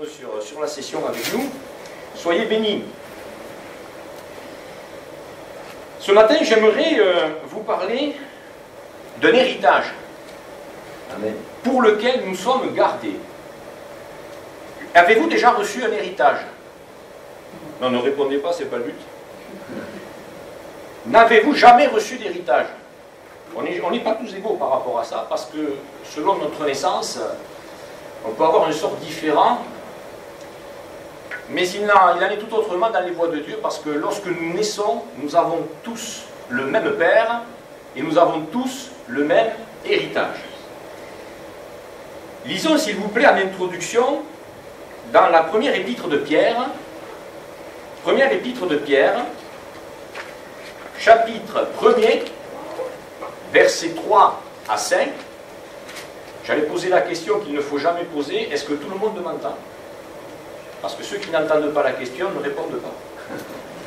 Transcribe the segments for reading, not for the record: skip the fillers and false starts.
sur la session avec nous. Soyez bénis. Ce matin, j'aimerais vous parler d'un héritage. Amen. Pour lequel nous sommes gardés. Avez-vous déjà reçu un héritage? Non, ne répondez pas, c'est pas le but. N'avez-vous jamais reçu d'héritage? On n'est pas tous égaux par rapport à ça, parce que selon notre naissance, on peut avoir un sort différent, mais il en est tout autrement dans les voies de Dieu, parce que lorsque nous naissons, nous avons tous le même Père, et nous avons tous le même héritage. Lisons s'il vous plaît en introduction, dans la première épître de Pierre, chapitre 1er, versets 3 à 5. J'allais poser la question qu'il ne faut jamais poser, est-ce que tout le monde m'entend? Parce que ceux qui n'entendent pas la question ne répondent pas.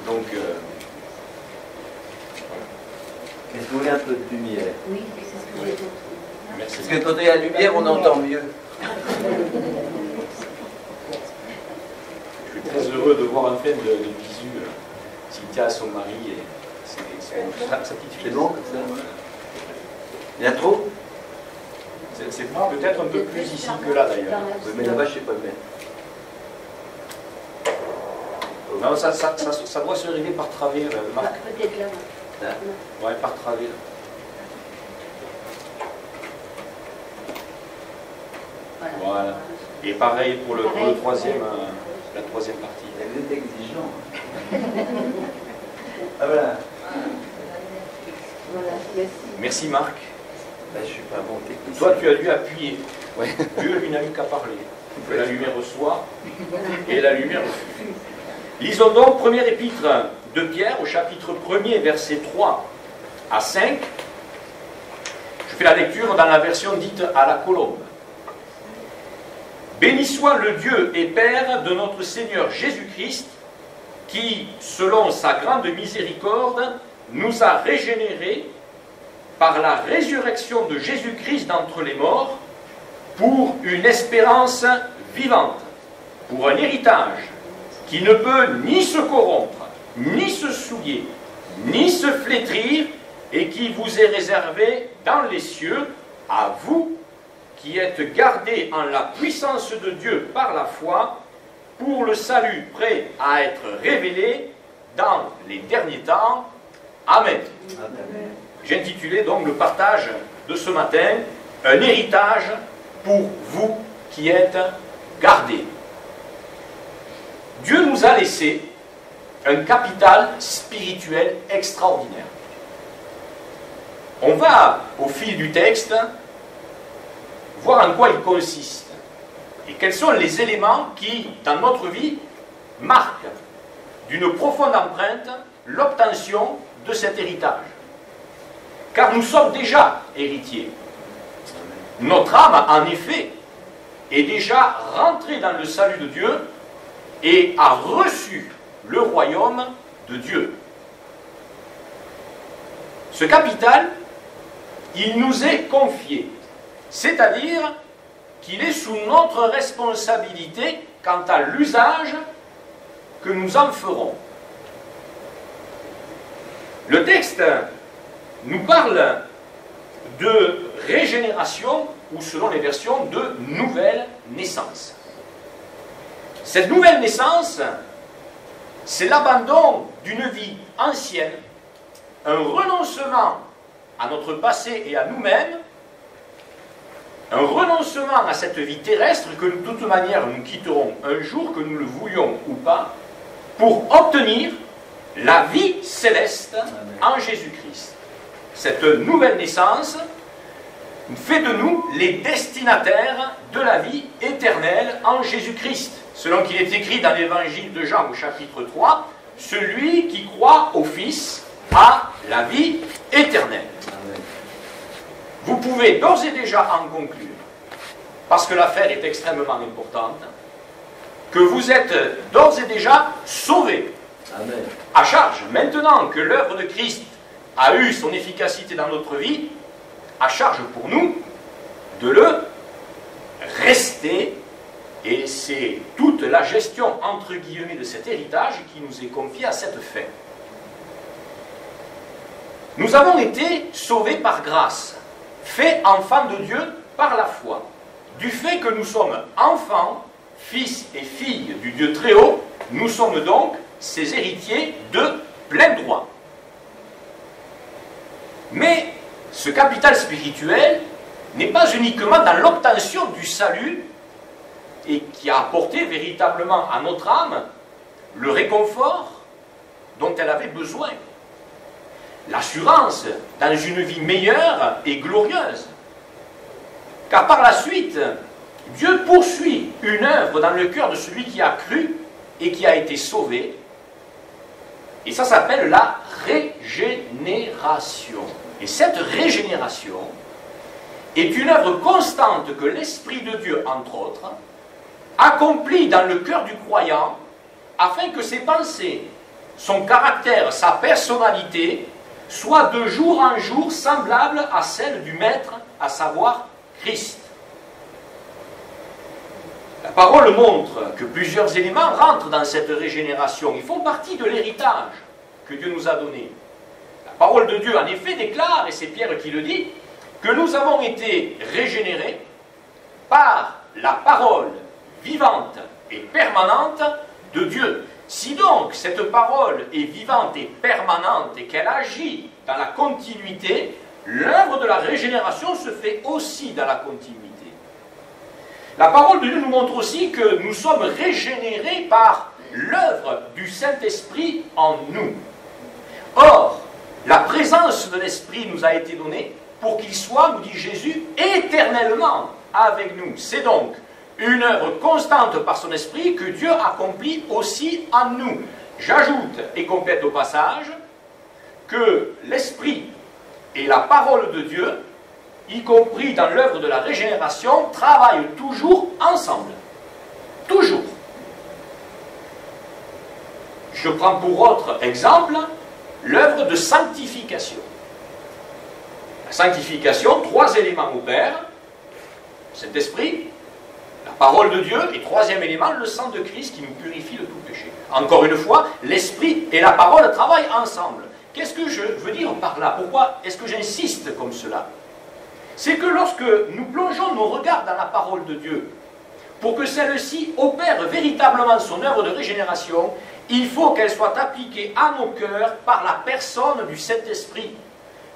Donc, est-ce que vous voulez un peu de lumière? Oui, c'est ce que j'ai compris. merci. Parce que quand il y a la lumière, on entend mieux. Je suis très heureux de voir enfin de visu Cynthia, son mari et sa petite fille. C'est bon comme ça? Il y a trop? C'est peut-être un peu plus ici que là d'ailleurs. Oui, mais là-bas, je ne sais pas le mettre. Non, ça doit se régler par travers, Marc. Peut-être là. Ouais, par travers. Voilà. Et pareil pour le troisième, la troisième partie. Vous êtes exigeant. Ah voilà. Voilà, merci. Merci Marc. Ben, je ne suis pas bon technicien. Toi, tu as dû appuyer. Ouais. Dieu lui n'a eu qu'à parler. Que la lumière soit et la lumière refuse. Lisons donc première épître de Pierre au chapitre 1er, versets 3 à 5. Je fais la lecture dans la version dite à la colombe. Béni soit le Dieu et Père de notre Seigneur Jésus-Christ, qui, selon sa grande miséricorde, nous a régénérés par la résurrection de Jésus-Christ d'entre les morts, pour une espérance vivante, pour un héritage qui ne peut ni se corrompre, ni se souiller, ni se flétrir, et qui vous est réservé dans les cieux, à vous qui êtes gardés en la puissance de Dieu par la foi, pour le salut prêt à être révélé dans les derniers temps. Amen. Amen. J'ai intitulé donc le partage de ce matin, un héritage pour vous qui êtes gardés. Dieu nous a laissé un capital spirituel extraordinaire. On va, au fil du texte, voir en quoi il consiste et quels sont les éléments qui, dans notre vie, marquent d'une profonde empreinte l'obtention de cet héritage. Car nous sommes déjà héritiers. Notre âme, en effet, est déjà rentrée dans le salut de Dieu et a reçu le royaume de Dieu. Ce capital, il nous est confié, c'est-à-dire qu'il est sous notre responsabilité quant à l'usage que nous en ferons. Le texte nous parle de régénération, ou selon les versions, de nouvelle naissance. Cette nouvelle naissance, c'est l'abandon d'une vie ancienne, un renoncement à notre passé et à nous-mêmes, un renoncement à cette vie terrestre que de toute manière nous quitterons un jour, que nous le voulions ou pas, pour obtenir la vie céleste en Jésus-Christ. Cette nouvelle naissance fait de nous les destinataires de la vie éternelle en Jésus-Christ. Selon qu'il est écrit dans l'évangile de Jean au chapitre 3, celui qui croit au Fils a la vie éternelle. Amen. Vous pouvez d'ores et déjà en conclure, parce que l'affaire est extrêmement importante, que vous êtes d'ores et déjà sauvés. Amen. À charge, maintenant que l'œuvre de Christ a eu son efficacité dans notre vie, à charge pour nous de le rester Et c'est toute la gestion, entre guillemets, de cet héritage qui nous est confiée à cette fin. Nous avons été sauvés par grâce, faits enfants de Dieu par la foi. Du fait que nous sommes enfants, fils et filles du Dieu très haut, nous sommes donc ses héritiers de plein droit. Mais ce capital spirituel n'est pas uniquement dans l'obtention du salut et qui a apporté véritablement à notre âme le réconfort dont elle avait besoin, l'assurance dans une vie meilleure et glorieuse. Car par la suite, Dieu poursuit une œuvre dans le cœur de celui qui a cru et qui a été sauvé. Et ça s'appelle la régénération. Et cette régénération est une œuvre constante que l'Esprit de Dieu, entre autres, accomplit dans le cœur du croyant afin que ses pensées, son caractère, sa personnalité soient de jour en jour semblables à celles du Maître, à savoir Christ. La parole montre que plusieurs éléments rentrent dans cette régénération. Ils font partie de l'héritage que Dieu nous a donné. La parole de Dieu, en effet, déclare, et c'est Pierre qui le dit, que nous avons été régénérés par la parole vivante et permanente de Dieu. Si donc cette parole est vivante et permanente et qu'elle agit dans la continuité, l'œuvre de la régénération se fait aussi dans la continuité. La parole de Dieu nous montre aussi que nous sommes régénérés par l'œuvre du Saint-Esprit en nous. Or, la présence de l'Esprit nous a été donnée pour qu'il soit, nous dit Jésus, éternellement avec nous. C'est donc une œuvre constante par son Esprit que Dieu accomplit aussi en nous. J'ajoute et complète au passage que l'Esprit et la parole de Dieu, y compris dans l'œuvre de la régénération, travaillent toujours ensemble. Toujours. Je prends pour autre exemple l'œuvre de sanctification. La sanctification, 3 éléments opèrent: cet esprit, la parole de Dieu, et 3e élément, le sang de Christ qui nous purifie de tout péché. Encore une fois, l'esprit et la parole travaillent ensemble. Qu'est-ce que je veux dire par là? Pourquoi est-ce que j'insiste comme cela? C'est que lorsque nous plongeons nos regards dans la parole de Dieu, pour que celle-ci opère véritablement son œuvre de régénération, il faut qu'elle soit appliquée à nos cœurs par la personne du Saint-Esprit.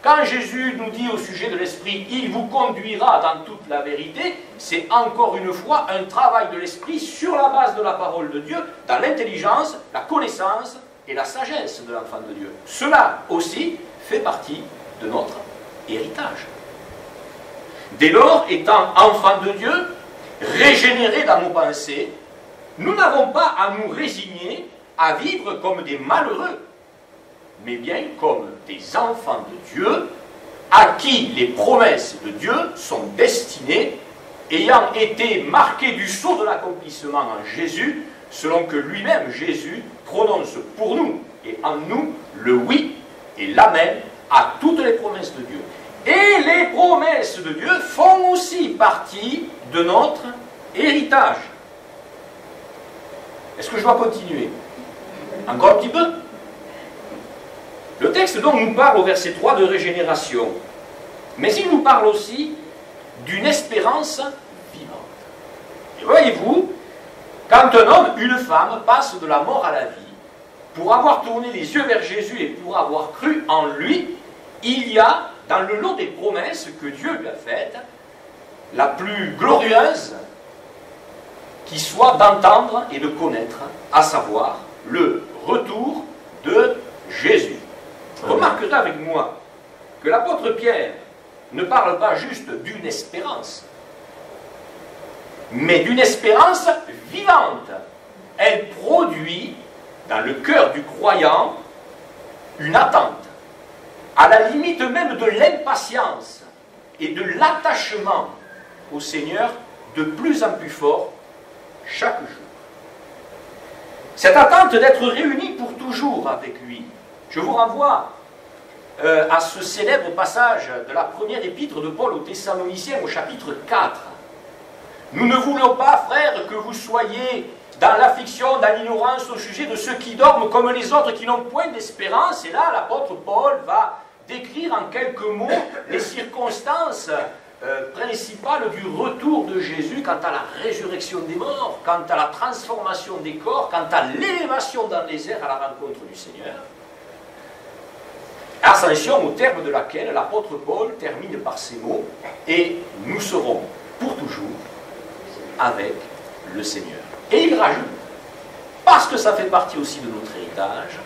Quand Jésus nous dit au sujet de l'Esprit, il vous conduira dans toute la vérité, c'est encore une fois un travail de l'Esprit sur la base de la parole de Dieu, dans l'intelligence, la connaissance et la sagesse de l'enfant de Dieu. Cela aussi fait partie de notre héritage. Dès lors, étant enfants de Dieu, régénérés dans nos pensées, nous n'avons pas à nous résigner à vivre comme des malheureux, mais bien comme des enfants de Dieu, à qui les promesses de Dieu sont destinées, ayant été marquées du sceau de l'accomplissement en Jésus, selon que lui-même, Jésus, prononce pour nous et en nous le oui et l'amen à toutes les promesses de Dieu. Et les promesses de Dieu font aussi partie de notre héritage. Est-ce que je dois continuer? Encore un petit peu? Le texte donc nous parle au verset 3 de régénération, mais il nous parle aussi d'une espérance vivante. Et voyez-vous, quand un homme, une femme, passe de la mort à la vie, pour avoir tourné les yeux vers Jésus et pour avoir cru en lui, il y a, dans le lot des promesses que Dieu lui a faites, la plus glorieuse qui soit d'entendre et de connaître, à savoir le retour de Jésus. Remarquez avec moi que l'apôtre Pierre ne parle pas juste d'une espérance, mais d'une espérance vivante. Elle produit dans le cœur du croyant une attente, à la limite même de l'impatience et de l'attachement au Seigneur de plus en plus fort chaque jour. Cette attente d'être réunis pour toujours avec lui. Je vous renvoie à ce célèbre passage de la première épître de Paul aux Thessaloniciens au chapitre 4. Nous ne voulons pas, frères, que vous soyez dans l'affliction, dans l'ignorance au sujet de ceux qui dorment comme les autres qui n'ont point d'espérance. Et là, l'apôtre Paul va décrire en quelques mots les circonstances principales du retour de Jésus quant à la résurrection des morts, quant à la transformation des corps, quant à l'élévation dans les airs à la rencontre du Seigneur. Ascension au terme de laquelle l'apôtre Paul termine par ces mots « Et nous serons pour toujours avec le Seigneur ». Et il rajoute, parce que ça fait partie aussi de notre héritage,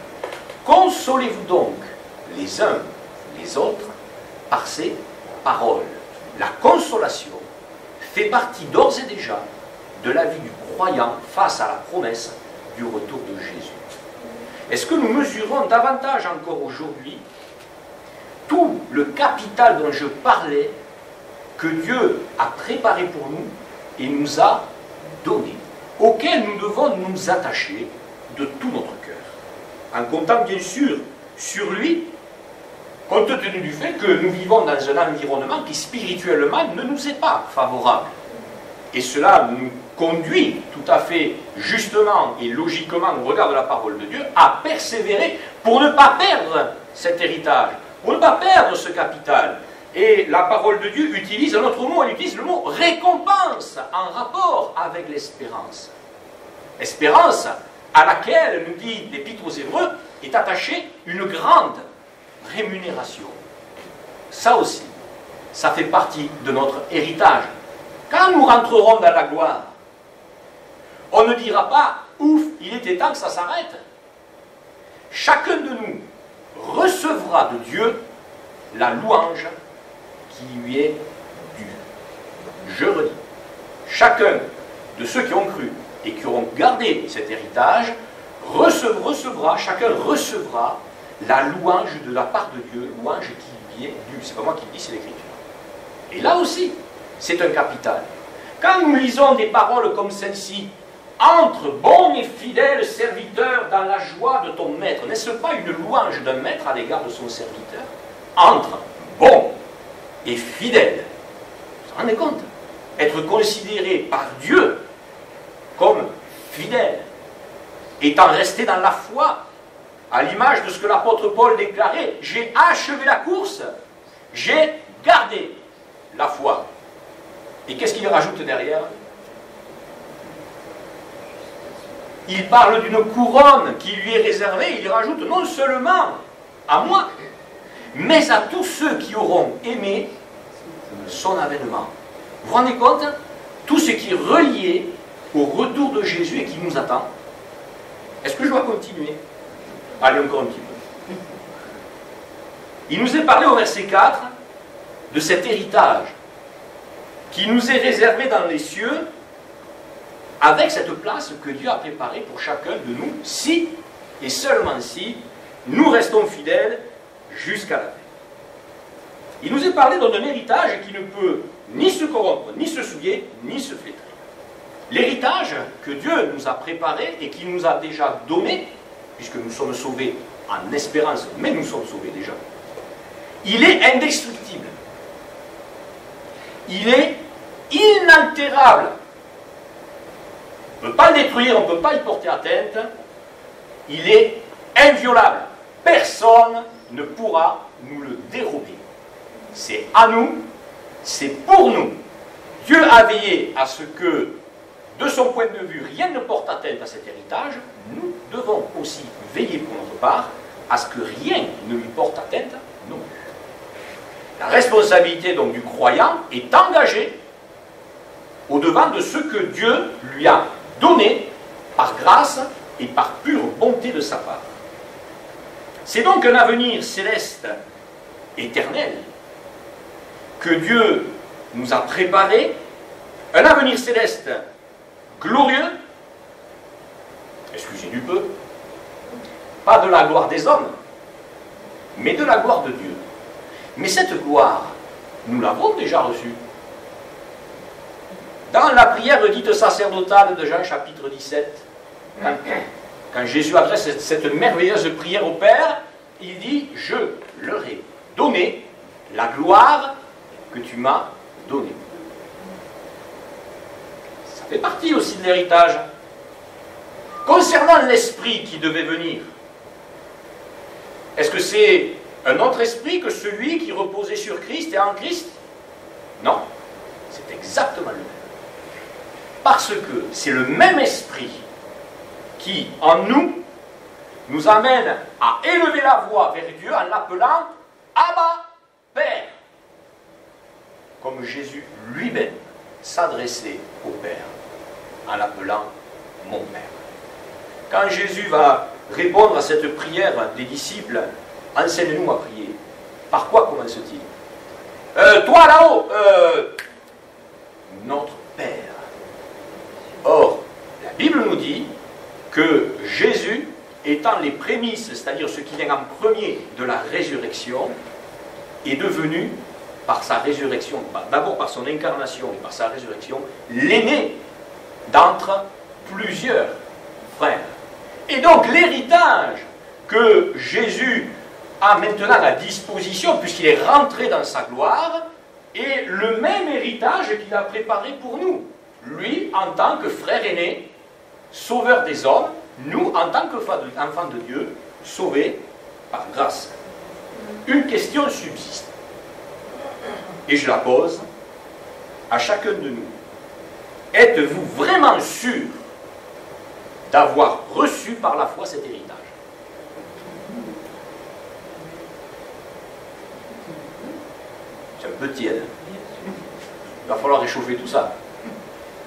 consolez-vous donc les uns les autres par ces paroles. La consolation fait partie d'ores et déjà de la vie du croyant face à la promesse du retour de Jésus. Est-ce que nous mesurons davantage encore aujourd'hui tout le capital dont je parlais que Dieu a préparé pour nous et nous a donné, auquel nous devons nous attacher de tout notre cœur, en comptant bien sûr sur lui, compte tenu du fait que nous vivons dans un environnement qui spirituellement ne nous est pas favorable. Et cela nous conduit tout à fait justement et logiquement au regard de la parole de Dieu à persévérer pour ne pas perdre cet héritage, pour ne pas perdre ce capital. Et la parole de Dieu utilise un autre mot, elle utilise le mot récompense en rapport avec l'espérance. Espérance à laquelle, nous dit l'Épître aux Hébreux, est attachée une grande rémunération. Ça aussi, ça fait partie de notre héritage. Quand nous rentrerons dans la gloire, on ne dira pas « Ouf, il était temps que ça s'arrête ». Chacun de nous recevra de Dieu la louange qui lui est due. Je redis, chacun de ceux qui ont cru et qui auront gardé cet héritage chacun recevra la louange de la part de Dieu, louange qui lui est due. C'est pas moi qui le dis, c'est l'Écriture. Et là aussi, c'est un capital. Quand nous lisons des paroles comme celle-ci, entre bon et fidèle serviteur dans la joie de ton maître, n'est-ce pas une louange d'un maître à l'égard de son serviteur? Entre bon et fidèle. Vous vous rendez compte? Être considéré par Dieu comme fidèle, étant resté dans la foi, à l'image de ce que l'apôtre Paul déclarait, j'ai achevé la course, j'ai gardé la foi. Et qu'est-ce qu'il rajoute derrière? Il parle d'une couronne qui lui est réservée, il rajoute non seulement à moi, mais à tous ceux qui auront aimé son avènement. Vous vous rendez compte? Tout ce qui est relié au retour de Jésus et qui nous attend. Est-ce que je dois continuer? Allez, encore un petit peu. Il nous est parlé au verset 4 de cet héritage qui nous est réservé dans les cieux avec cette place que Dieu a préparée pour chacun de nous, si et seulement si nous restons fidèles jusqu'à la fin. Il nous est parlé d'un héritage qui ne peut ni se corrompre, ni se souiller, ni se flétrir. L'héritage que Dieu nous a préparé et qu'il nous a déjà donné, puisque nous sommes sauvés en espérance, mais nous sommes sauvés déjà, il est indestructible. Il est inaltérable. On ne peut pas le détruire, on ne peut pas y porter atteinte. Il est inviolable. Personne ne pourra nous le dérober. C'est à nous, c'est pour nous. Dieu a veillé à ce que, de son point de vue, rien ne porte atteinte à cet héritage. Nous devons aussi veiller pour notre part à ce que rien ne lui porte atteinte non plus. La responsabilité donc du croyant est engagée au-devant de ce que Dieu lui a donné par grâce et par pure bonté de sa part. C'est donc un avenir céleste, éternel, que Dieu nous a préparé, un avenir céleste glorieux, excusez du peu, pas de la gloire des hommes, mais de la gloire de Dieu. Mais cette gloire, nous l'avons déjà reçue. Dans la prière dite sacerdotale de Jean chapitre 17, quand Jésus adresse cette merveilleuse prière au Père, il dit « Je leur ai donné la gloire que tu m'as donnée ». fait partie aussi de l'héritage. Concernant l'esprit qui devait venir, est-ce que c'est un autre esprit que celui qui reposait sur Christ et en Christ? Non, c'est exactement le même. Parce que c'est le même esprit qui, en nous, nous amène à élever la voix vers Dieu en l'appelant Abba, Père. Comme Jésus lui-même s'adressait au Père en l'appelant mon Père. Quand Jésus va répondre à cette prière des disciples, enseigne-nous à prier. Par quoi commence-t-il? Toi là-haut, notre Père. Or, la Bible nous dit que Jésus, étant les prémices, c'est-à-dire ce qui vient en premier de la résurrection, est devenu, par sa résurrection, d'abord par son incarnation et par sa résurrection, l'aîné d'entre plusieurs frères. Et donc l'héritage que Jésus a maintenant à disposition, puisqu'il est rentré dans sa gloire, est le même héritage qu'il a préparé pour nous. Lui, en tant que frère aîné, sauveur des hommes, nous, en tant qu'enfants de Dieu, sauvés par grâce. Une question subsiste, et je la pose à chacun de nous. Êtes-vous vraiment sûr d'avoir reçu par la foi cet héritage? C'est un peu tiède. Il va falloir réchauffer tout ça.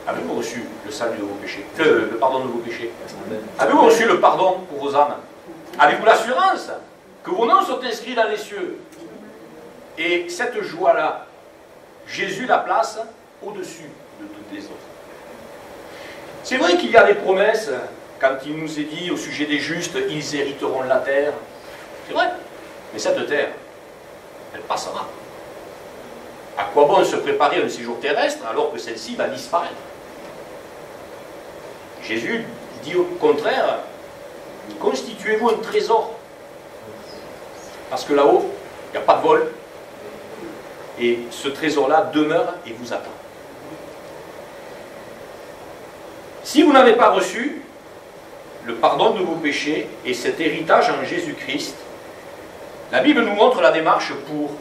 Avez-vous reçu le salut de vos péchés, le pardon de vos péchés? Avez-vous reçu le pardon pour vos âmes? Avez-vous l'assurance que vos noms sont inscrits dans les cieux? Et cette joie-là, Jésus la place au-dessus de toutes les autres. C'est vrai qu'il y a des promesses, quand il nous est dit au sujet des justes, ils hériteront la terre. C'est vrai, mais cette terre, elle passera. À quoi bon se préparer à un séjour terrestre alors que celle-ci va disparaître? Jésus dit au contraire, constituez-vous un trésor. Parce que là-haut, il n'y a pas de vol. Et ce trésor-là demeure et vous attend. Si vous n'avez pas reçu le pardon de vos péchés et cet héritage en Jésus-Christ, la Bible nous montre la démarche pour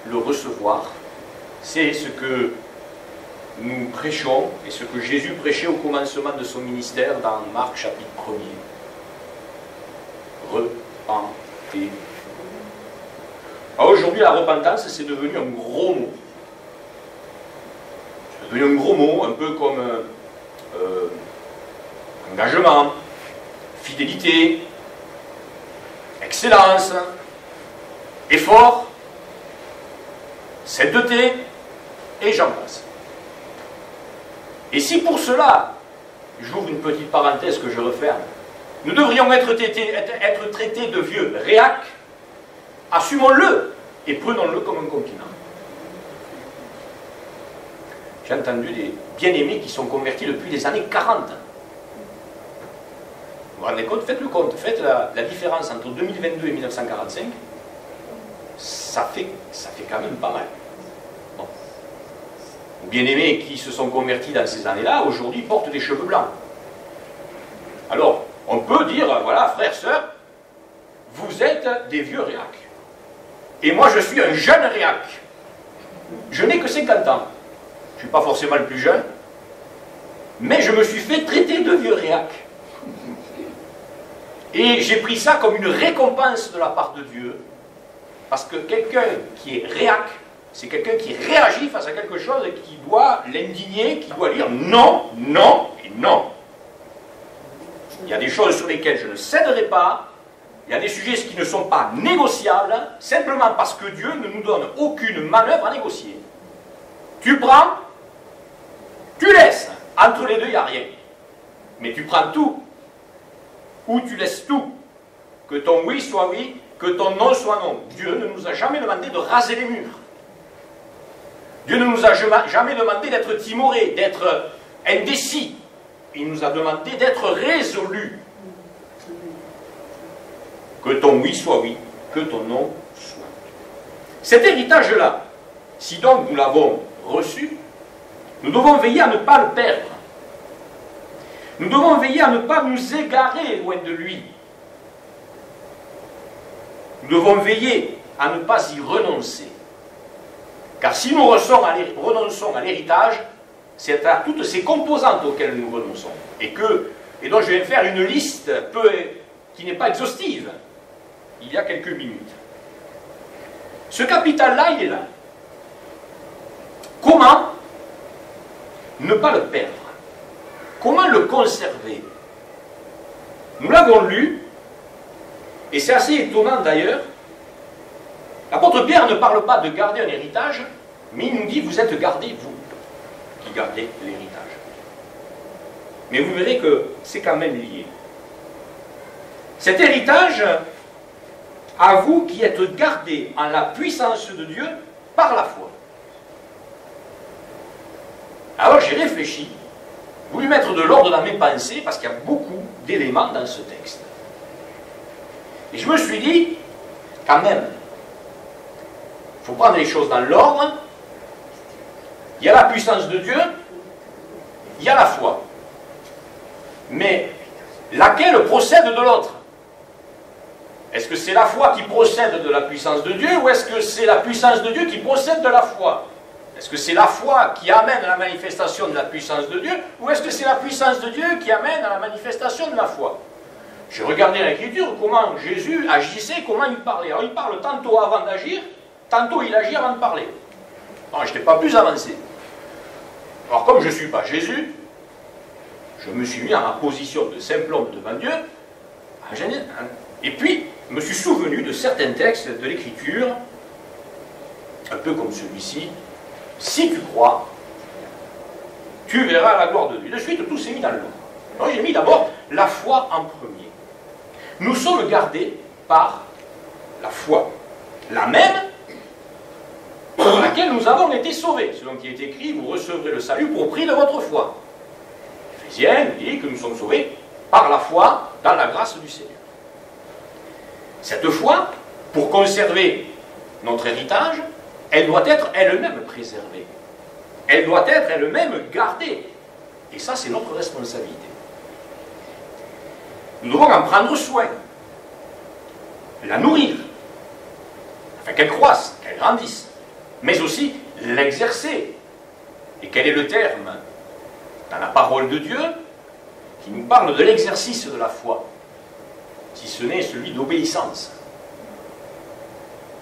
le recevoir. C'est ce que nous prêchons et ce que Jésus prêchait au commencement de son ministère dans Marc chapitre 1er. Repentez. Aujourd'hui, la repentance, c'est devenu un gros mot. C'est devenu un gros mot, un peu comme engagement, fidélité, excellence, effort, sainteté, et j'en passe. Et si pour cela, j'ouvre une petite parenthèse que je referme, nous devrions être traités de vieux réacs, assumons-le et prenons-le comme un compliment. J'ai entendu des bien-aimés qui sont convertis depuis les années 40. Vous vous rendez compte? Faites le compte, faites la différence entre 2022 et 1945. Ça fait quand même pas mal. Bon. Bien-aimés qui se sont convertis dans ces années-là, aujourd'hui portent des cheveux blancs. Alors, on peut dire, voilà, frères, sœurs, vous êtes des vieux réacs. Et moi, je suis un jeune réac. Je n'ai que 50 ans. Je ne suis pas forcément le plus jeune, mais je me suis fait traiter de vieux réac. Et j'ai pris ça comme une récompense de la part de Dieu, parce que quelqu'un qui est réac, c'est quelqu'un qui réagit face à quelque chose et qui doit l'indigner, qui doit dire non, non et non. Il y a des choses sur lesquelles je ne céderai pas, il y a des sujets qui ne sont pas négociables, simplement parce que Dieu ne nous donne aucune manœuvre à négocier. Tu prends, tu laisses. Entre les deux, il n'y a rien. Mais tu prends tout. Ou tu laisses tout. Que ton oui soit oui, que ton non soit non. Dieu ne nous a jamais demandé de raser les murs. Dieu ne nous a jamais demandé d'être timorés, d'être indécis. Il nous a demandé d'être résolus. Que ton oui soit oui, que ton non soit non. Cet héritage-là, si donc nous l'avons reçu, nous devons veiller à ne pas le perdre. Nous devons veiller à ne pas nous égarer loin de lui. Nous devons veiller à ne pas y renoncer. Car si nous renonçons à l'héritage, c'est à toutes ces composantes auxquelles nous renonçons. Et donc je vais faire une liste qui n'est pas exhaustive, il y a quelques minutes. Ce capital-là, il est là. Comment ne pas le perdre? Comment le conserver? Nous l'avons lu, et c'est assez étonnant d'ailleurs. L'apôtre Pierre ne parle pas de garder un héritage, mais il nous dit, vous êtes gardés, vous, qui gardez l'héritage. Mais vous verrez que c'est quand même lié. Cet héritage, à vous qui êtes gardés en la puissance de Dieu par la foi. Alors j'ai réfléchi, voulu mettre de l'ordre dans mes pensées, parce qu'il y a beaucoup d'éléments dans ce texte. Et je me suis dit, quand même, il faut prendre les choses dans l'ordre. Il y a la puissance de Dieu, il y a la foi. Mais laquelle procède de l'autre? Est-ce que c'est la foi qui procède de la puissance de Dieu, ou est-ce que c'est la puissance de Dieu qui procède de la foi? Est-ce que c'est la foi qui amène à la manifestation de la puissance de Dieu, ou est-ce que c'est la puissance de Dieu qui amène à la manifestation de la foi? J'ai regardé l'Écriture, comment Jésus agissait, comment il parlait. Alors il parle tantôt avant d'agir, tantôt il agit avant de parler. Non, je n'étais pas plus avancé. Alors comme je ne suis pas Jésus, je me suis mis en ma position de simple homme devant Dieu, et puis je me suis souvenu de certains textes de l'Écriture, un peu comme celui-ci. Si tu crois, tu verras la gloire de Dieu. De suite, tout s'est mis dans l'ordre. Alors j'ai mis d'abord la foi en premier. Nous sommes gardés par la foi, la même par laquelle nous avons été sauvés. Selon qui est écrit, vous recevrez le salut pour prix de votre foi. Éphésiens dit que nous sommes sauvés par la foi dans la grâce du Seigneur. Cette foi, pour conserver notre héritage, elle doit être elle-même préservée. Elle doit être elle-même gardée. Et ça, c'est notre responsabilité. Nous devons en prendre soin, la nourrir, afin qu'elle croisse, qu'elle grandisse, mais aussi l'exercer. Et quel est le terme dans la parole de Dieu qui nous parle de l'exercice de la foi, si ce n'est celui d'obéissance?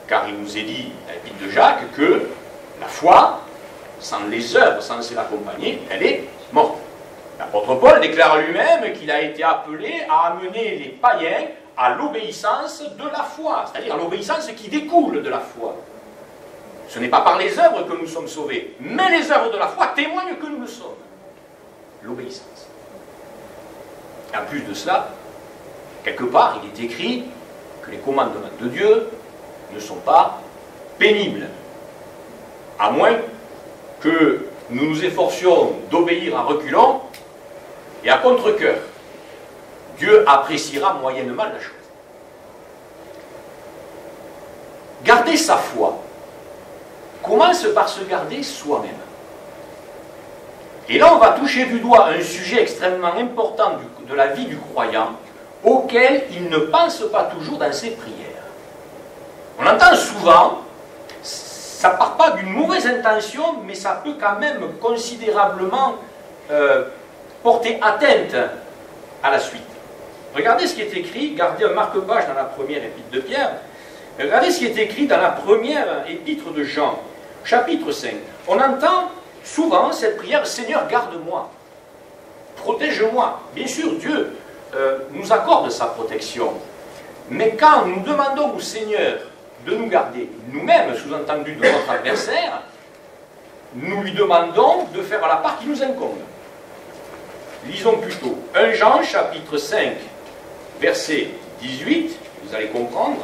Car il nous est dit dans l'épître de Jacques que la foi, sans les œuvres, sans l'accompagner, elle est morte. L'apôtre Paul déclare lui-même qu'il a été appelé à amener les païens à l'obéissance de la foi, c'est-à-dire à l'obéissance qui découle de la foi. Ce n'est pas par les œuvres que nous sommes sauvés, mais les œuvres de la foi témoignent que nous le sommes. L'obéissance. En plus de cela, quelque part, il est écrit que les commandements de Dieu ne sont pas pénibles, à moins que nous nous efforcions d'obéir en reculant et à contre-cœur. Dieu appréciera moyennement la chose. Garder sa foi commence par se garder soi-même. Et là, on va toucher du doigt un sujet extrêmement important de la vie du croyant, auquel il ne pense pas toujours dans ses prières. On entend souvent, ça ne part pas d'une mauvaise intention, mais ça peut quand même considérablement porter atteinte à la suite. Regardez ce qui est écrit, gardez un marque-page dans la première épître de Pierre, regardez ce qui est écrit dans la première épître de Jean, chapitre 5. On entend souvent cette prière, Seigneur, garde-moi, protège-moi. Bien sûr, Dieu nous accorde sa protection, mais quand nous demandons au Seigneur de nous garder, nous-mêmes, sous-entendu de notre adversaire, nous lui demandons de faire la part qui nous incombe. Lisons plutôt 1 Jean, chapitre 5, verset 18, vous allez comprendre.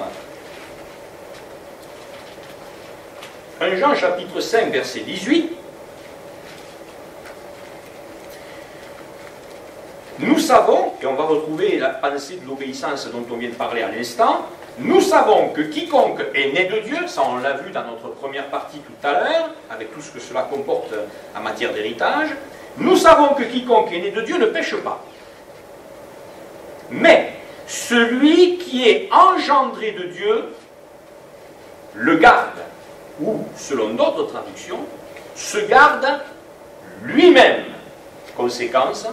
1 Jean, chapitre 5, verset 18. Nous savons, et on va retrouver la pensée de l'obéissance dont on vient de parler à l'instant, nous savons que quiconque est né de Dieu, ça on l'a vu dans notre première partie tout à l'heure, avec tout ce que cela comporte en matière d'héritage, nous savons que quiconque est né de Dieu ne pêche pas. Mais celui qui est engendré de Dieu le garde, ou, selon d'autres traductions, se garde lui-même. Conséquence,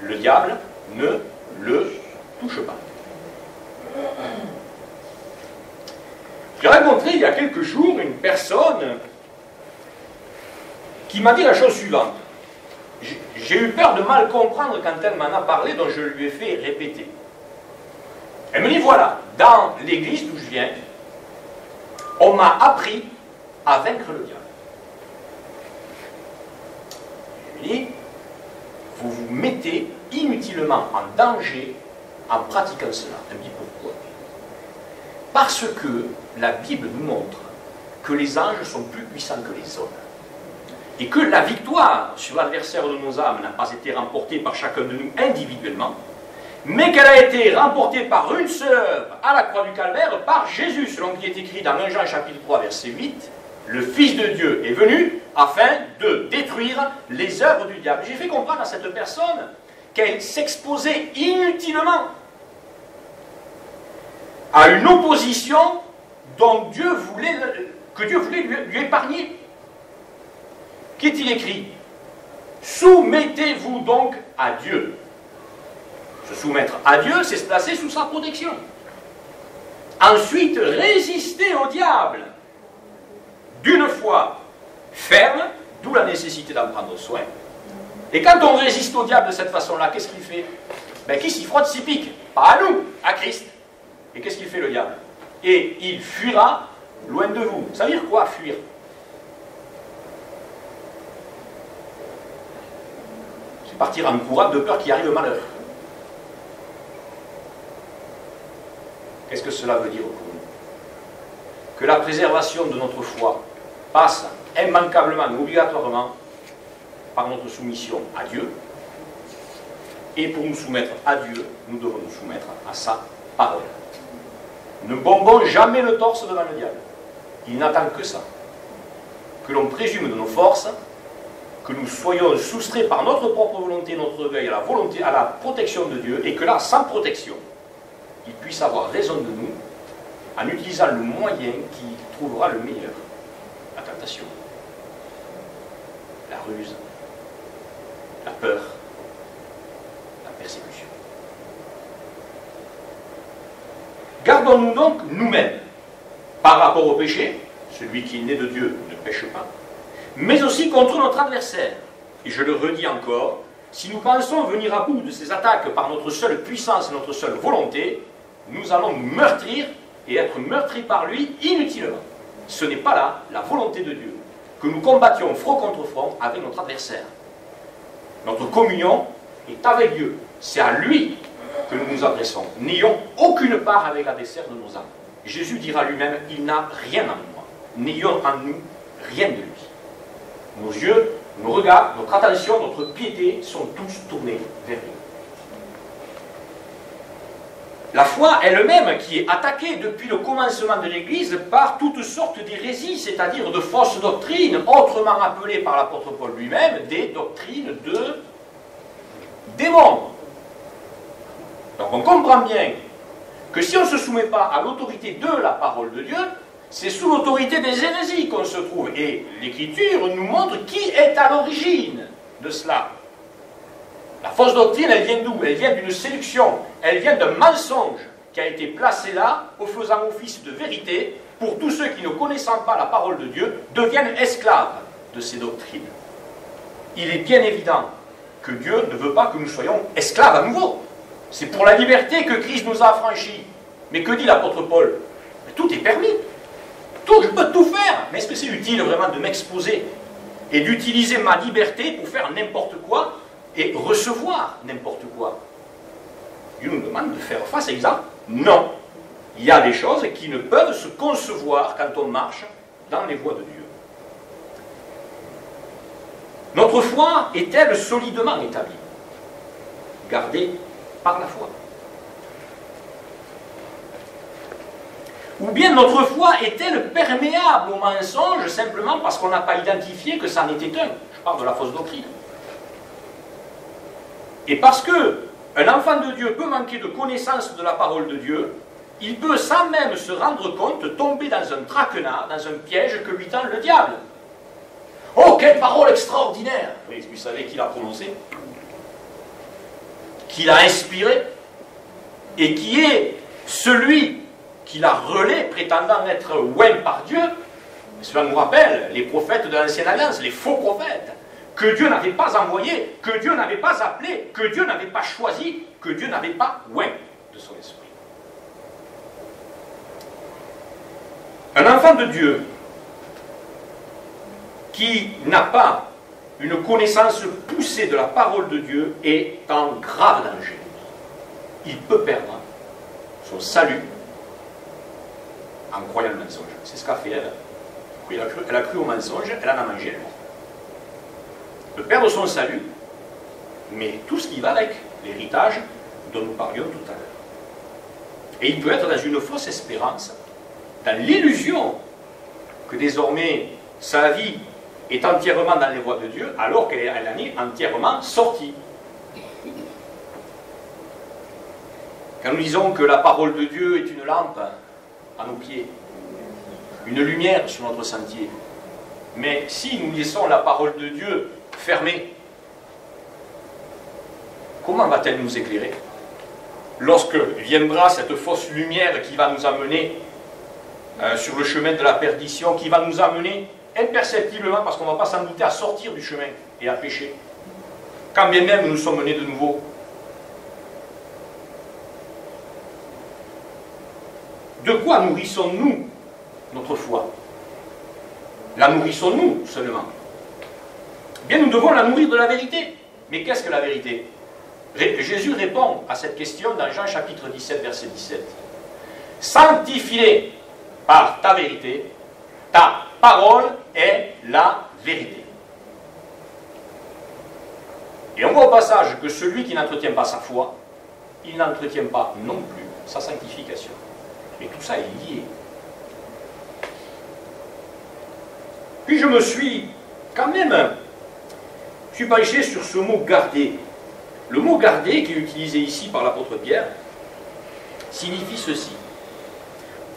le diable ne le touche pas. J'ai rencontré il y a quelques jours une personne qui m'a dit la chose suivante. J'ai eu peur de mal comprendre quand elle m'en a parlé, donc je lui ai fait répéter. Elle me dit, voilà, dans l'église d'où je viens, on m'a appris à vaincre le diable. Je lui ai dit, vous vous mettez inutilement en danger en pratiquant cela. Elle me dit, pourquoi? Parce que la Bible nous montre que les anges sont plus puissants que les hommes. Et que la victoire sur l'adversaire de nos âmes n'a pas été remportée par chacun de nous individuellement, mais qu'elle a été remportée par une seule œuvre à la croix du Calvaire, par Jésus, selon ce qui est écrit dans 1 Jean chapitre 3 verset 8, le Fils de Dieu est venu afin de détruire les œuvres du diable. J'ai fait comprendre à cette personne qu'elle s'exposait inutilement à une opposition dont Dieu voulait, que Dieu voulait lui épargner. Qu'est-il écrit? Soumettez-vous donc à Dieu. Se soumettre à Dieu, c'est se placer sous sa protection. Ensuite, résister au diable d'une foi ferme, d'où la nécessité d'en prendre soin. Et quand on résiste au diable de cette façon-là, qu'est-ce qu'il fait? Ben, qui s'y frotte s'y pique. Pas à nous, à Christ. Et qu'est-ce qu'il fait le diable? Et il fuira loin de vous. Ça veut dire quoi, fuir? C'est partir en courant de peur qu'il arrive malheur. Qu'est-ce que cela veut dire pour nous? Que la préservation de notre foi passe immanquablement, obligatoirement, par notre soumission à Dieu. Et pour nous soumettre à Dieu, nous devons nous soumettre à sa parole. Ne bombons jamais le torse devant le diable. Il n'attend que ça. Que l'on présume de nos forces, que nous soyons soustraits par notre propre volonté, notre orgueil à la protection de Dieu, et que là, sans protection, il puisse avoir raison de nous en utilisant le moyen qui trouvera le meilleur. La tentation, la ruse, la peur, la persécution. Gardons-nous donc nous-mêmes par rapport au péché, celui qui est né de Dieu ne pêche pas, mais aussi contre notre adversaire. Et je le redis encore, si nous pensons venir à bout de ces attaques par notre seule puissance et notre seule volonté, nous allons nous meurtrir et être meurtris par lui inutilement. Ce n'est pas là la volonté de Dieu, que nous combattions front contre front avec notre adversaire. Notre communion est avec Dieu. C'est à lui que nous nous adressons. N'ayons aucune part avec l'adversaire de nos âmes. Jésus dira lui-même, il n'a rien en moi. N'ayons en nous rien de lui. Nos yeux, nos regards, notre attention, notre piété sont tous tournés vers lui. La foi elle-même qui est attaquée depuis le commencement de l'Église par toutes sortes d'hérésies, c'est-à-dire de fausses doctrines, autrement appelées par l'apôtre Paul lui-même, des doctrines de démons. Donc on comprend bien que si on ne se soumet pas à l'autorité de la parole de Dieu, c'est sous l'autorité des hérésies qu'on se trouve. Et l'Écriture nous montre qui est à l'origine de cela. La fausse doctrine, elle vient d'où? Elle vient d'une séduction, elle vient d'un mensonge qui a été placé là, au faisant office de vérité, pour tous ceux qui, ne connaissant pas la parole de Dieu, deviennent esclaves de ces doctrines. Il est bien évident que Dieu ne veut pas que nous soyons esclaves à nouveau. C'est pour la liberté que Christ nous a affranchis. Mais que dit l'apôtre Paul? Mais tout est permis. Tout, je peux tout faire. Mais est-ce que c'est utile vraiment de m'exposer et d'utiliser ma liberté pour faire n'importe quoi et recevoir n'importe quoi? Dieu nous demande de faire face à ça. Non. Il y a des choses qui ne peuvent se concevoir quand on marche dans les voies de Dieu. Notre foi est-elle solidement établie? Gardée par la foi. Ou bien notre foi est-elle perméable au mensonge simplement parce qu'on n'a pas identifié que ça en était un? Je parle de la fausse doctrine. Et parce que un enfant de Dieu peut manquer de connaissance de la parole de Dieu, il peut sans même se rendre compte tomber dans un traquenard, dans un piège que lui tend le diable. Oh, quelle parole extraordinaire! Oui, vous savez qui l'a prononcée? Qui l'a inspiré? Et qui est celui qui l'a relais, prétendant être oint par Dieu? Cela nous rappelle les prophètes de l'Ancienne Alliance, les faux prophètes, que Dieu n'avait pas envoyés, que Dieu n'avait pas appelés, que Dieu n'avait pas choisi, que Dieu n'avait pas oint de son esprit. Un enfant de Dieu qui n'a pas une connaissance poussée de la parole de Dieu est en grave danger. Il peut perdre son salut en croyant le mensonge. C'est ce qu'a fait Ève. Elle a cru au mensonge, elle en a mangé, elle est morte. Il peut perdre son salut, mais tout ce qui va avec, l'héritage dont nous parlions tout à l'heure. Et il peut être dans une fausse espérance, dans l'illusion que désormais sa vie est entièrement dans les voies de Dieu, alors qu'elle en est entièrement sortie. Quand nous disons que la parole de Dieu est une lampe à nos pieds, une lumière sur notre sentier, mais si nous laissons la parole de Dieu fermée, comment va-t-elle nous éclairer? Lorsque viendra cette fausse lumière qui va nous amener sur le chemin de la perdition, qui va nous amener imperceptiblement, parce qu'on ne va pas s'en douter, à sortir du chemin et à pécher, quand bien même nous sommes menés de nouveau. De quoi nourrissons-nous notre foi? La nourrissons-nous seulement? Bien, nous devons la nourrir de la vérité. Mais qu'est-ce que la vérité? Jésus répond à cette question dans Jean chapitre 17, verset 17. Sanctifie-les par ta vérité, ta parole est la vérité. Et on voit au passage que celui qui n'entretient pas sa foi, il n'entretient pas non plus sa sanctification. Mais tout ça est lié. Puis je me suis quand même penché sur ce mot garder. Le mot garder, qui est utilisé ici par l'apôtre Pierre, signifie ceci: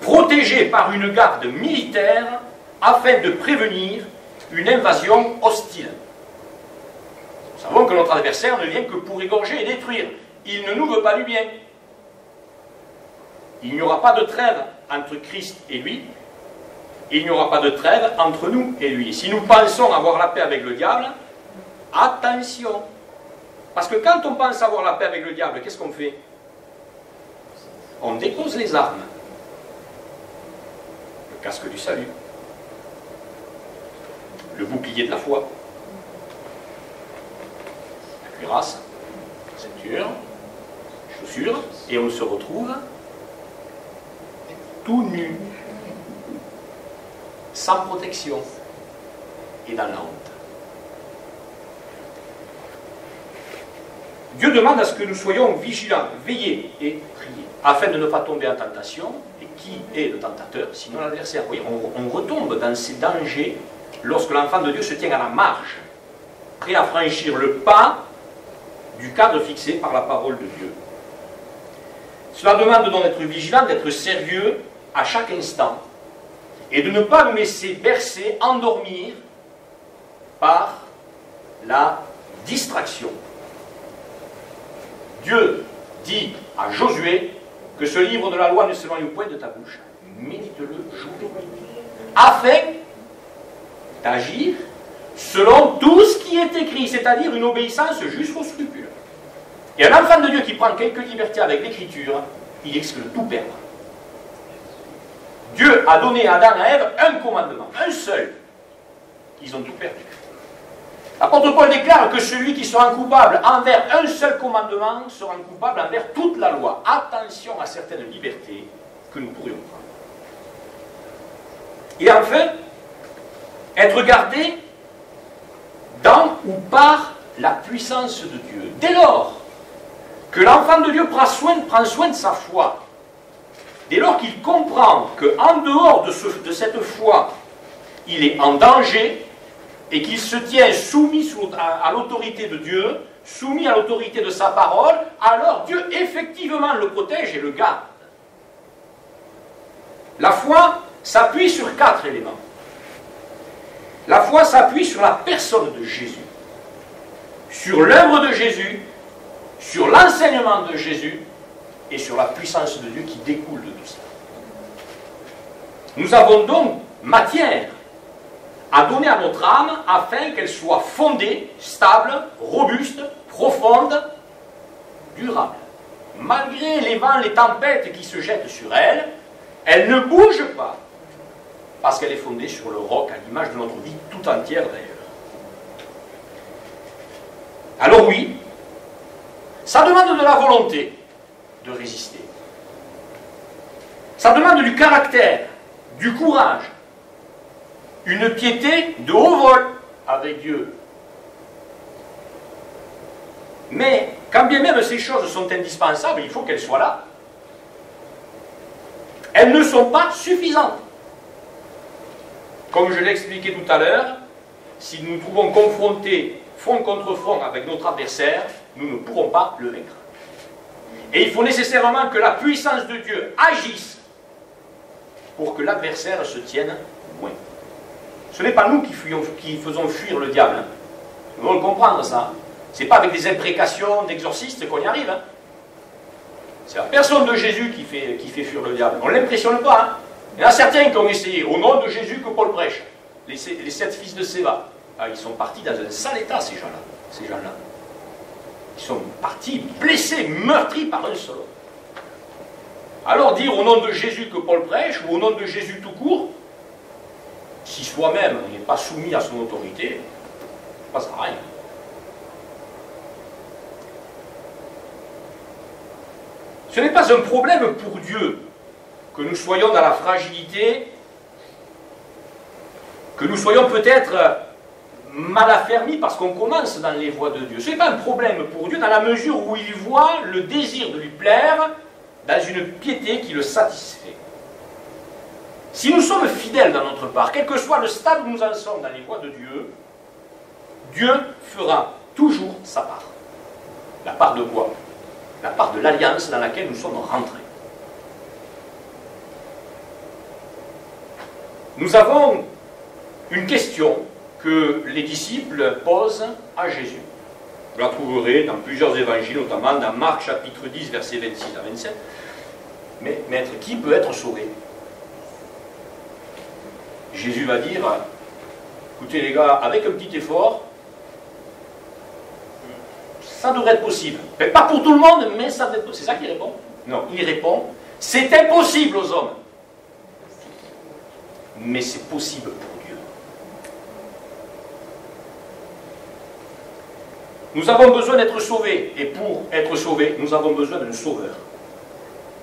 protégé par une garde militaire afin de prévenir une invasion hostile. Nous savons que notre adversaire ne vient que pour égorger et détruire. Il ne nous veut pas du bien. Il n'y aura pas de trêve entre Christ et lui. Il n'y aura pas de trêve entre nous et lui. Si nous pensons avoir la paix avec le diable, attention. Parce que quand on pense avoir la paix avec le diable, qu'est-ce qu'on fait? On dépose les armes. Le casque du salut. Le bouclier de la foi. La cuirasse. La ceinture. Les chaussures. Et on se retrouve tout nu. Sans protection. Et dans la honte. Dieu demande à ce que nous soyons vigilants, veillés et priés, afin de ne pas tomber en tentation. Et qui est le tentateur, sinon l'adversaire? Oui, on retombe dans ces dangers lorsque l'enfant de Dieu se tient à la marge, prêt à franchir le pas du cadre fixé par la parole de Dieu. Cela demande donc d'être vigilant, d'être sérieux à chaque instant, et de ne pas nous laisser bercer, endormir par la distraction. Dieu dit à Josué que ce livre de la loi ne s'éloigne point de ta bouche, médite-le jour et nuit, afin d'agir selon tout ce qui est écrit, c'est-à-dire une obéissance jusqu'au scrupule. Et un enfant de Dieu qui prend quelques libertés avec l'écriture, il risque de tout perdre. Dieu a donné à Adam et à Ève un commandement, un seul. Ils ont tout perdu. L'apôtre Paul déclare que celui qui sera coupable envers un seul commandement sera coupable envers toute la loi. Attention à certaines libertés que nous pourrions prendre. Et enfin, être gardé dans ou par la puissance de Dieu. Dès lors que l'enfant de Dieu prend soin de sa foi, dès lors qu'il comprend qu'en dehors de cette foi, il est en danger, et qu'il se tient soumis à l'autorité de Dieu, soumis à l'autorité de sa parole, alors Dieu effectivement le protège et le garde. La foi s'appuie sur 4 éléments. La foi s'appuie sur la personne de Jésus, sur l'œuvre de Jésus, sur l'enseignement de Jésus et sur la puissance de Dieu qui découle de tout cela. Nous avons donc matière à donner à notre âme afin qu'elle soit fondée, stable, robuste, profonde, durable. Malgré les vents, les tempêtes qui se jettent sur elle, elle ne bouge pas parce qu'elle est fondée sur le roc à l'image de notre vie tout entière d'ailleurs. Alors oui, ça demande de la volonté de résister. Ça demande du caractère, du courage, une piété de haut vol avec Dieu. Mais quand bien même ces choses sont indispensables, il faut qu'elles soient là. Elles ne sont pas suffisantes. Comme je l'ai expliqué tout à l'heure, si nous nous trouvons confrontés front contre front avec notre adversaire, nous ne pourrons pas le vaincre. Et il faut nécessairement que la puissance de Dieu agisse pour que l'adversaire se tienne loin. Ce n'est pas nous qui faisons fuir le diable. Hein. Nous devons le comprendre, ça. Ce n'est pas avec des imprécations d'exorcistes qu'on y arrive. Hein. C'est la personne de Jésus qui fait fuir le diable. On ne l'impressionne pas. Hein. Il y en a certains qui ont essayé, au nom de Jésus que Paul prêche. Les 7 fils de Séva. Ah, ils sont partis dans un sale état, ces gens-là. Ils sont partis blessés, meurtris par un seul homme. Alors dire au nom de Jésus que Paul prêche, ou au nom de Jésus tout court, si soi-même on n'est pas soumis à son autorité, ça ne passe à rien. Ce n'est pas un problème pour Dieu que nous soyons dans la fragilité, que nous soyons peut-être mal affermis parce qu'on commence dans les voies de Dieu. Ce n'est pas un problème pour Dieu dans la mesure où il voit le désir de lui plaire dans une piété qui le satisfait. Si nous sommes fidèles dans notre part, quel que soit le stade où nous en sommes dans les voies de Dieu, Dieu fera toujours sa part. La part de quoi? La part de l'alliance dans laquelle nous sommes rentrés. Nous avons une question que les disciples posent à Jésus. Vous la trouverez dans plusieurs évangiles, notamment dans Marc chapitre 10, versets 26 à 27. Mais maître, qui peut être sauvé? Jésus va dire, écoutez les gars, avec un petit effort, ça devrait être possible. Mais pas pour tout le monde, mais ça devrait être possible. C'est ça qu'il répond? Non, il répond, c'est impossible aux hommes. Mais c'est possible pour Dieu. Nous avons besoin d'être sauvés. Et pour être sauvés, nous avons besoin d'un sauveur.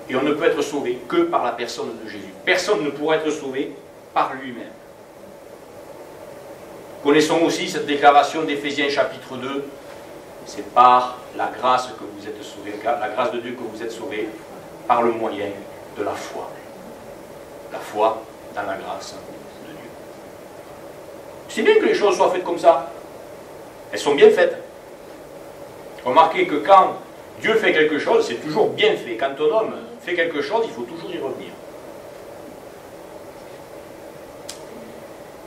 Et on ne peut être sauvé que par la personne de Jésus. Personne ne pourra être sauvé par lui-même. Connaissons aussi cette déclaration d'Éphésiens chapitre 2. C'est par la grâce que vous êtes sauvés, la grâce de Dieu que vous êtes sauvés, par le moyen de la foi. La foi dans la grâce de Dieu. C'est bien que les choses soient faites comme ça. Elles sont bien faites. Remarquez que quand Dieu fait quelque chose, c'est toujours bien fait. Quand un homme fait quelque chose, il faut toujours y revenir.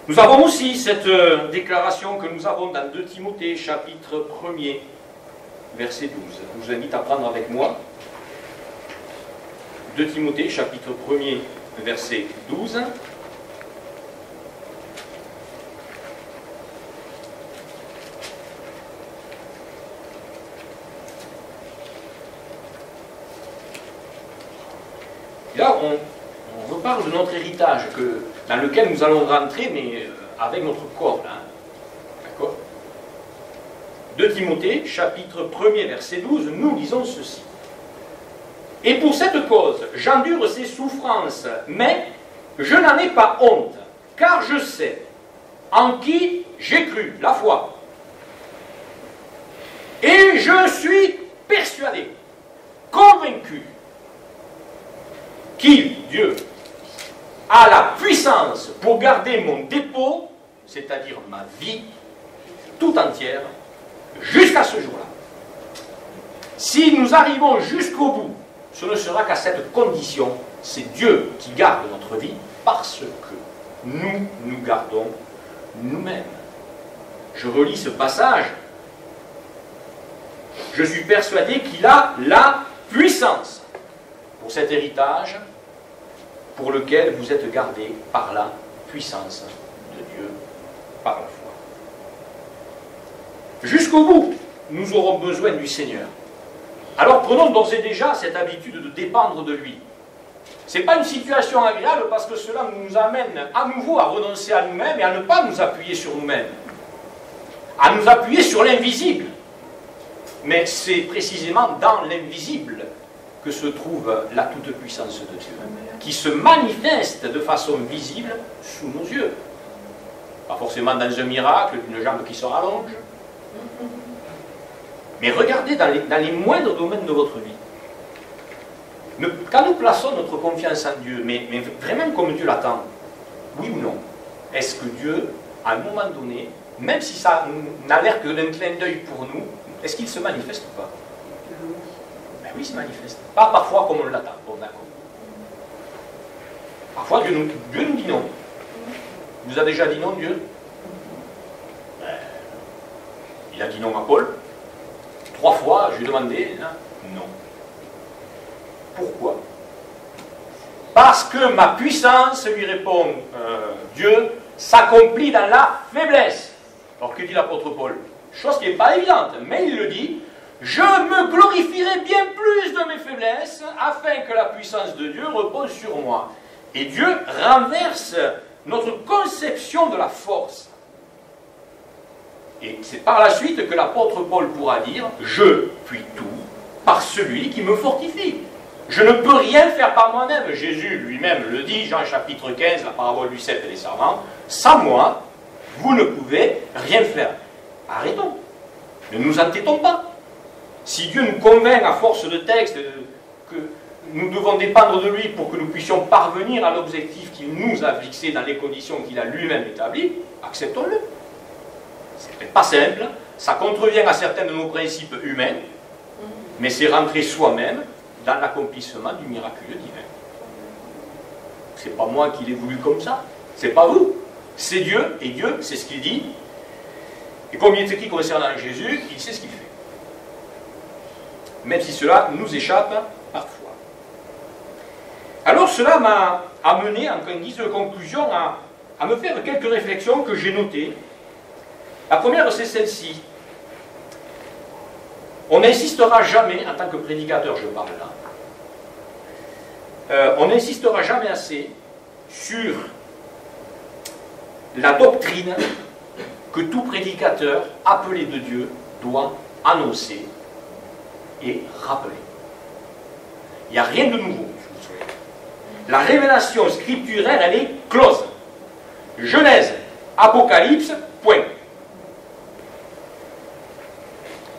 Nous avons aussi cette déclaration que nous avons dans 2 Timothée, chapitre 1er, verset 12. Je vous invite à prendre avec moi 2 Timothée, chapitre 1er, verset 12. Et là, on reparle de notre héritage dans lequel nous allons rentrer, mais avec notre corps. Là, hein. D'accord? 2 Timothée, chapitre 1er, verset 12, nous lisons ceci. Et pour cette cause, j'endure ces souffrances, mais je n'en ai pas honte, car je sais en qui j'ai cru, la foi. Et je suis persuadé, convaincu, qu'il, Dieu, a la puissance pour garder mon dépôt, c'est-à-dire ma vie, tout entière, jusqu'à ce jour-là. Si nous arrivons jusqu'au bout, ce ne sera qu'à cette condition, c'est Dieu qui garde notre vie parce que nous nous gardons nous-mêmes. Je relis ce passage. Je suis persuadé qu'il a la puissance pour cet héritage pour lequel vous êtes gardés par la puissance de Dieu, par la foi. Jusqu'au bout, nous aurons besoin du Seigneur. Alors prenons d'ores et déjà cette habitude de dépendre de lui. Ce n'est pas une situation agréable parce que cela nous amène à nouveau à renoncer à nous-mêmes et à ne pas nous appuyer sur nous-mêmes. À nous appuyer sur l'invisible. Mais c'est précisément dans l'invisible que se trouve la toute-puissance de Dieu, qui se manifeste de façon visible sous nos yeux. Pas forcément dans un miracle, d'une jambe qui se rallonge. Mais regardez dans les moindres domaines de votre vie. Quand nous plaçons notre confiance en Dieu, mais vraiment comme Dieu l'attend, oui ou non, est-ce que Dieu, à un moment donné, même si ça n'a l'air que d'un clin d'œil pour nous, est-ce qu'il se manifeste ou pas? Ben oui, il se manifeste. Pas parfois comme on l'attend, bon d'accord. Parfois Dieu nous dit non. Il vous a déjà dit non, Dieu? Ben, il a dit non à Paul. 3 fois, je lui ai demandé, non. Pourquoi? Parce que ma puissance, lui répond Dieu, s'accomplit dans la faiblesse. Alors que dit l'apôtre Paul? Chose qui n'est pas évidente, mais il le dit, je me glorifierai bien plus de mes faiblesses, afin que la puissance de Dieu repose sur moi. Et Dieu renverse notre conception de la force. Et c'est par la suite que l'apôtre Paul pourra dire, je puis tout par celui qui me fortifie. Je ne peux rien faire par moi-même. Jésus lui-même le dit, Jean chapitre 15, la parabole du cep et des serments, sans moi, vous ne pouvez rien faire. Arrêtons. Ne nous entêtons pas. Si Dieu nous convainc à force de textes que nous devons dépendre de lui pour que nous puissions parvenir à l'objectif qu'il nous a fixé dans les conditions qu'il a lui-même établies, acceptons-le. C'est peut-être pas simple, ça contrevient à certains de nos principes humains, mais c'est rentrer soi-même dans l'accomplissement du miraculeux divin. C'est pas moi qui l'ai voulu comme ça, c'est pas vous, c'est Dieu, et Dieu, c'est ce qu'il dit. Et comme il est écrit concernant Jésus, il sait ce qu'il fait. Même si cela nous échappe parfois. Alors cela m'a amené, en guise de conclusion, à me faire quelques réflexions que j'ai notées. La première, c'est celle-ci. On n'insistera jamais, en tant que prédicateur, je parle là, on n'insistera jamais assez sur la doctrine que tout prédicateur appelé de Dieu doit annoncer et rappeler. Il n'y a rien de nouveau. La révélation scripturaire, elle est close. Genèse, Apocalypse, point.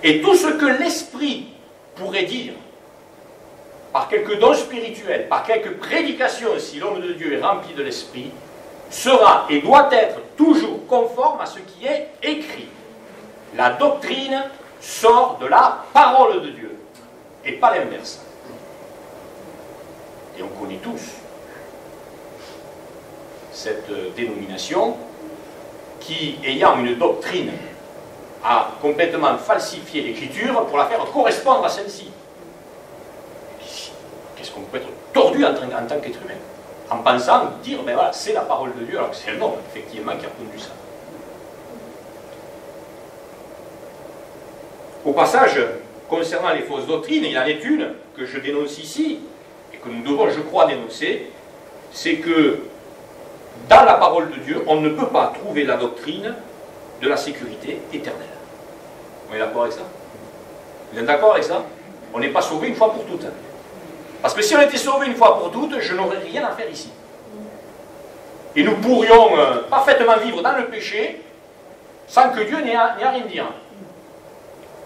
Et tout ce que l'Esprit pourrait dire, par quelques dons spirituels, par quelques prédications, si l'homme de Dieu est rempli de l'Esprit, sera et doit être toujours conforme à ce qui est écrit. La doctrine sort de la parole de Dieu, et pas l'inverse. Et on connaît tous cette dénomination qui, ayant une doctrine, a complètement falsifié l'écriture pour la faire correspondre à celle-ci. Qu'est-ce qu'on peut être tordu en tant qu'être humain, en pensant dire, ben voilà, c'est la parole de Dieu, alors que c'est l'homme, effectivement, qui a pondu ça. Au passage, concernant les fausses doctrines, il y en est une que je dénonce ici, et que nous devons, je crois, dénoncer, c'est que dans la parole de Dieu, on ne peut pas trouver la doctrine de la sécurité éternelle. On est d'accord avec ça? Vous êtes d'accord avec ça? On n'est pas sauvé une fois pour toutes. Parce que si on était sauvé une fois pour toutes, je n'aurais rien à faire ici. Et nous pourrions parfaitement vivre dans le péché sans que Dieu n'ait à rien dire.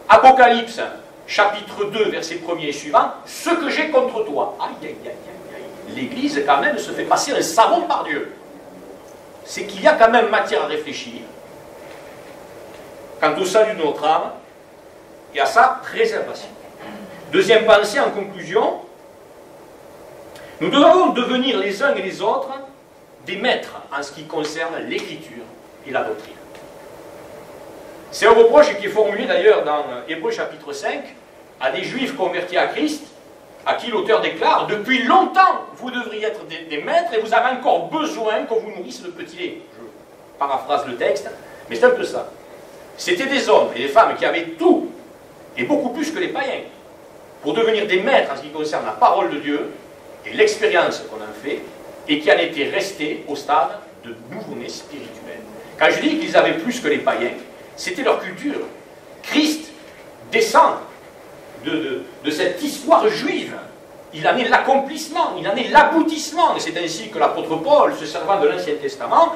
Apocalypse, chapitre 2, verset 1er et suivant, ce que j'ai contre toi. Aïe, aïe, aïe, aïe, aïe. L'Église, quand même, se fait passer un savon par Dieu. C'est qu'il y a quand même matière à réfléchir quant au salut de notre âme et à sa préservation. Deuxième pensée en conclusion, nous devons devenir les uns et les autres des maîtres en ce qui concerne l'écriture et la doctrine. C'est un reproche qui est formulé d'ailleurs dans Hébreux chapitre 5 à des juifs convertis à Christ, à qui l'auteur déclare « Depuis longtemps, vous devriez être des maîtres et vous avez encore besoin qu'on vous nourrisse de petit lait. » Je paraphrase le texte, mais c'est un peu ça. C'était des hommes et des femmes qui avaient tout, et beaucoup plus que les païens, pour devenir des maîtres en ce qui concerne la parole de Dieu et l'expérience qu'on en fait, et qui en étaient restés au stade de nouveau-nés spirituels. Quand je dis qu'ils avaient plus que les païens, c'était leur culture. Christ descend de cette histoire juive. Il en est l'accomplissement, il en est l'aboutissement. Et c'est ainsi que l'apôtre Paul, se servant de l'Ancien Testament,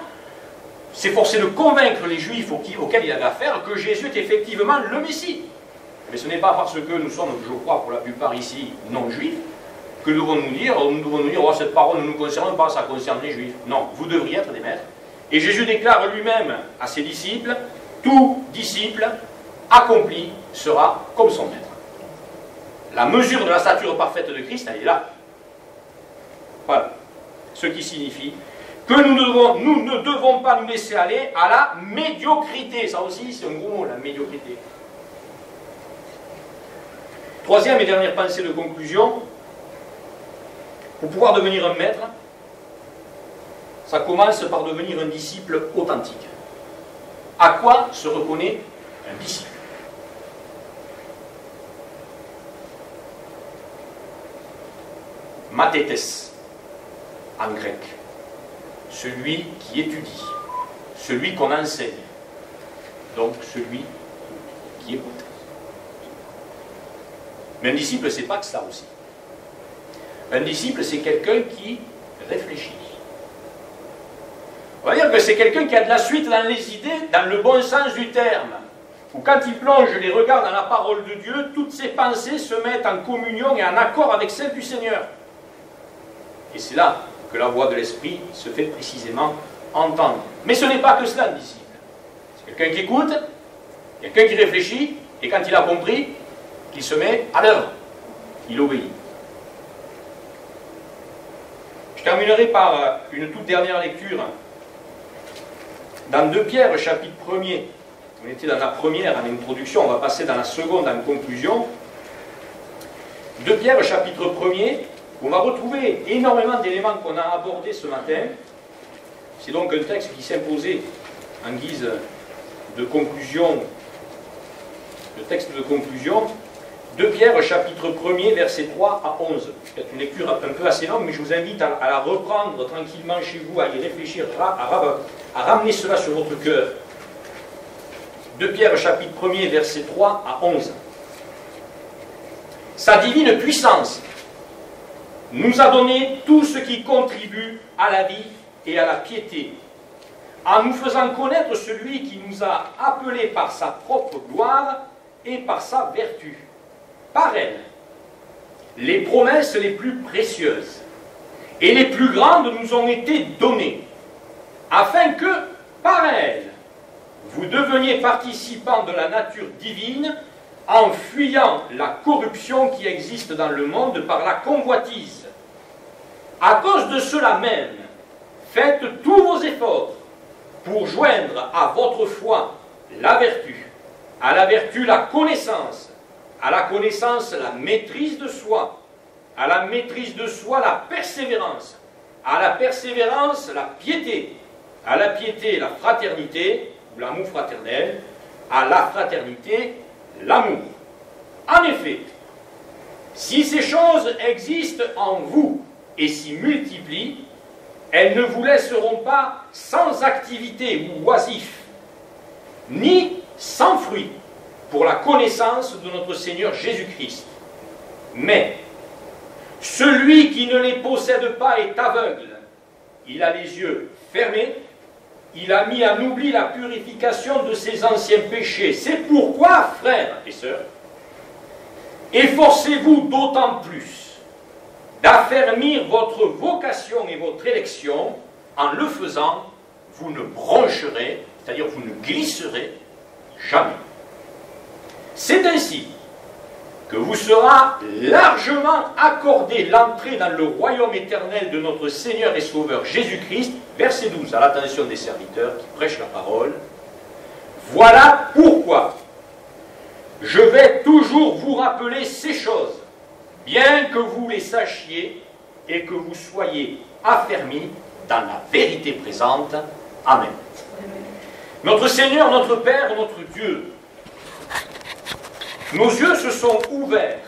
s'efforçait de convaincre les Juifs auxquels il avait affaire que Jésus est effectivement le Messie. Mais ce n'est pas parce que nous sommes, je crois, pour la plupart ici, non-juifs, que nous devons nous dire, oh, cette parole ne nous concerne pas, ça concerne les Juifs. Non, vous devriez être des maîtres. Et Jésus déclare lui-même à ses disciples, tout disciple accompli sera comme son maître. La mesure de la stature parfaite de Christ, elle est là. Voilà. Ce qui signifie que nous ne devons pas nous laisser aller à la médiocrité. Ça aussi, c'est un gros mot, la médiocrité. Troisième et dernière pensée de conclusion. Pour pouvoir devenir un maître, ça commence par devenir un disciple authentique. À quoi se reconnaît un disciple? Mathetes, en grec. Celui qui étudie, celui qu'on enseigne, donc celui qui écoute. Mais un disciple, c'est pas que ça aussi. Un disciple, c'est quelqu'un qui réfléchit. On va dire que c'est quelqu'un qui a de la suite dans les idées, dans le bon sens du terme. Ou quand il plonge les regards dans la parole de Dieu, toutes ses pensées se mettent en communion et en accord avec celles du Seigneur. Et c'est là que la voix de l'Esprit se fait précisément entendre. Mais ce n'est pas que cela, un disciple. C'est quelqu'un qui écoute, quelqu'un qui réfléchit, et quand il a compris, qu'il se met à l'œuvre. Il obéit. Je terminerai par une toute dernière lecture. Dans 2 Pierre, chapitre 1er, on était dans la première en introduction, on va passer dans la seconde en conclusion. 2 Pierre, chapitre 1er, on va retrouver énormément d'éléments qu'on a abordés ce matin. C'est donc un texte qui s'imposait en guise de conclusion, de texte de conclusion. 2 Pierre, chapitre 1er, versets 3 à 11. C'est une lecture un peu assez longue, mais je vous invite à la reprendre tranquillement chez vous, à y réfléchir, à ramener cela sur votre cœur. 2 Pierre, chapitre 1er, versets 3 à 11. Sa divine puissance nous a donné tout ce qui contribue à la vie et à la piété, en nous faisant connaître celui qui nous a appelés par sa propre gloire et par sa vertu. Par elle, les promesses les plus précieuses et les plus grandes nous ont été données, afin que, par elle, vous deveniez participants de la nature divine, en fuyant la corruption qui existe dans le monde par la convoitise. À cause de cela même, faites tous vos efforts pour joindre à votre foi la vertu, à la vertu la connaissance, à la connaissance la maîtrise de soi, à la maîtrise de soi la persévérance, à la persévérance la piété, à la piété la fraternité, ou l'amour fraternel, à la fraternité l'amour. En effet, si ces choses existent en vous et s'y multiplient, elles ne vous laisseront pas sans activité ou oisif, ni sans fruit pour la connaissance de notre Seigneur Jésus-Christ. Mais celui qui ne les possède pas est aveugle, il a les yeux fermés, il a mis en oubli la purification de ses anciens péchés. C'est pourquoi, frères et sœurs, efforcez-vous d'autant plus d'affermir votre vocation et votre élection. En le faisant, vous ne broncherez, c'est-à-dire vous ne glisserez jamais. C'est ainsi que vous sera largement accordée l'entrée dans le royaume éternel de notre Seigneur et Sauveur Jésus-Christ. Verset 12, à l'attention des serviteurs qui prêchent la parole. Voilà pourquoi je vais toujours vous rappeler ces choses, bien que vous les sachiez et que vous soyez affermis dans la vérité présente. Amen. Notre Seigneur, notre Père, notre Dieu, nos yeux se sont ouverts